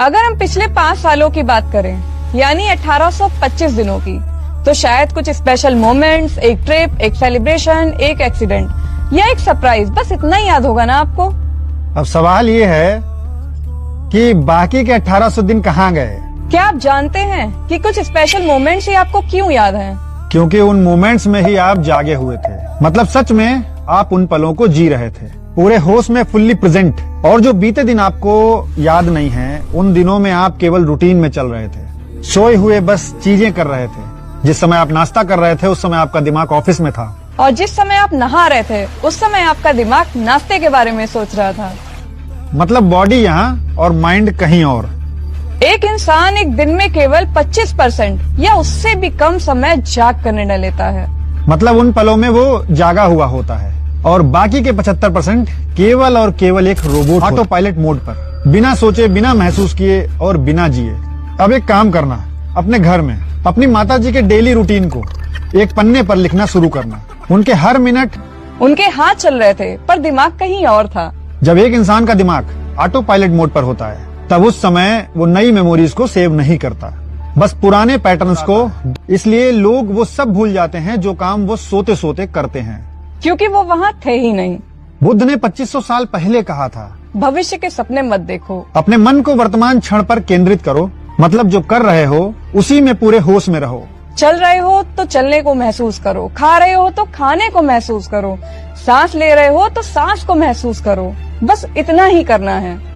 अगर हम पिछले 5 सालों की बात करें, यानी 1825 दिनों की, तो शायद कुछ स्पेशल मोमेंट्स, एक ट्रिप, एक सेलिब्रेशन, एक एक्सीडेंट या एक सरप्राइज, बस इतना ही याद होगा ना आपको। अब सवाल ये है कि बाकी के 1800 दिन कहाँ गए? क्या आप जानते हैं कि कुछ स्पेशल मोमेंट्स ही आपको क्यों याद हैं? क्योंकि उन मोमेंट्स में ही आप जागे हुए थे। मतलब सच में आप उन पलों को जी रहे थे, पूरे होश में, फुल्ली प्रेजेंट। और जो बीते दिन आपको याद नहीं है, उन दिनों में आप केवल रूटीन में चल रहे थे, सोए हुए बस चीजें कर रहे थे। जिस समय आप नाश्ता कर रहे थे उस समय आपका दिमाग ऑफिस में था, और जिस समय आप नहा रहे थे उस समय आपका दिमाग नाश्ते के बारे में सोच रहा था। मतलब बॉडी यहाँ और माइंड कहीं और। एक इंसान एक दिन में केवल 25% या उससे भी कम समय जाग कर निर्णय लेता है। मतलब उन पलों में वो जागा हुआ होता है और बाकी के 75% केवल और केवल एक रोबोट ऑटो पायलट मोड पर, बिना सोचे, बिना महसूस किए और बिना जिए। अब एक काम करना, अपने घर में अपनी माताजी के डेली रूटीन को एक पन्ने पर लिखना शुरू करना। उनके हर मिनट, उनके हाथ चल रहे थे पर दिमाग कहीं और था। जब एक इंसान का दिमाग ऑटो पायलट मोड पर होता है तब उस समय वो नई मेमोरीज को सेव नहीं करता, बस पुराने पैटर्न्स को। इसलिए लोग वो सब भूल जाते हैं जो काम वो सोते सोते करते हैं, क्योंकि वो वहाँ थे ही नहीं। बुद्ध ने 2500 साल पहले कहा था, भविष्य के सपने मत देखो, अपने मन को वर्तमान क्षण पर केंद्रित करो। मतलब जो कर रहे हो उसी में पूरे होश में रहो। चल रहे हो तो चलने को महसूस करो, खा रहे हो तो खाने को महसूस करो, सांस ले रहे हो तो सांस को महसूस करो। बस इतना ही करना है।